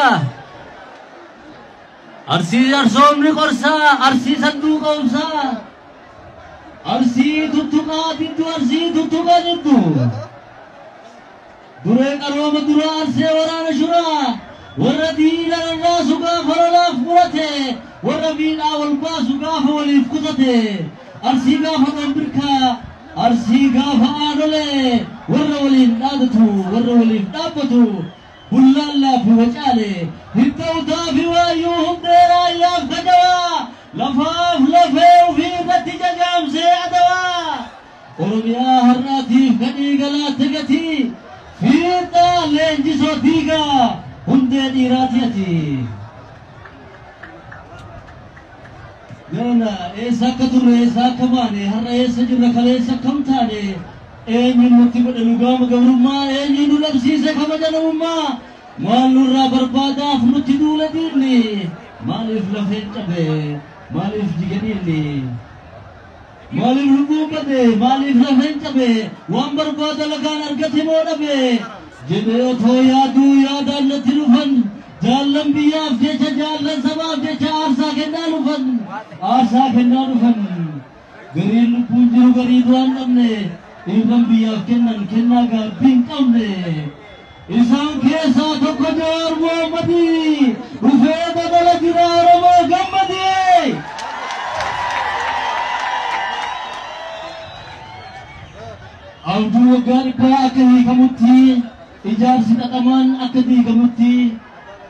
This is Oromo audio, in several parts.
Korsa. Arsi Arsomni Korsa. Arsi Sandu Korsa. Arsi Tutuka Tintu Arsi Tutuka Tintu. Dure Karoma Dura Arse Warana Shura. Waradi Lana Suga Farala Furate. Warabina Walba Suga Fawali Kutate. Arsi Gafa Ambirka. Arsi Gafa Adole. Warrawalin Nadatu. Warrawalin Napatu. Bullalla fi wajale. Hittauta fi wayuhum dera yaf kajawa. Lafaf lafew fi batija jamse adawa. Oromiya harratif kadi galat tegati. Fita lenjiso tiga. Hunde diratiati. Nana esa kadurre esa kamane harra esa jirra kale esa kamtane. Eenyuun nutti godhe gama gabrummaa eenyuun nu labsiise kabaja namummaa maal nurraa barbaadaaf nutti duula diinni maaliif lafeen cabe maaliif jigadiinni maaliif lubbuu bade maaliif lafeen cabe waan barbaada lagaan argate moo dhabe jedhee otoo yaaduu yaadaan natti dhufan jaallan biyyaaf jecha jaallan sabaaf jecha aarsaa kennaa dhufan gariin lubbuun jiru garii du'aan dhabne Ibn Biyaf kenna garbin kamne Isaan keessa tokko Jawaar Mohammadi dhufee badala jira Oromoo gammadi Abduu waggaa dhibbaa akka hiikamutti ijaarsi dhaqamaan akka diigamutti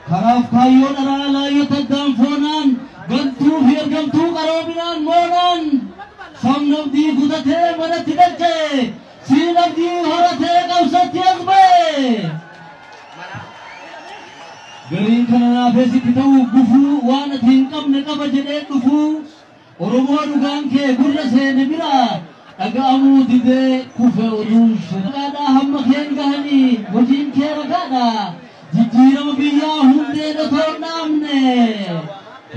karaaf kaayyoo dharaa laayyota daanfoonaan gantuu fi ergamtuu qaroominaan moonaan Samnabdi Gudate Manati Dache Sinabdi Horate Kausati Azbe Garin Kanana Fesi Pitau Gufu Wana Tinkam Nekaba Jede Gufu Oromo Duganke Gurra Se Nebira Agamu Dide Kufe Urush Ragada Hamma Khen Gahani Wajin Ke Ragada Jijira Mabiya Hunde Dator Namne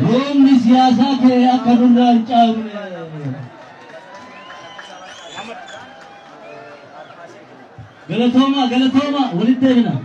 Rom Ni Siyasa Ke Akadundan Chamne Galatoma, Galatoma, what is there now?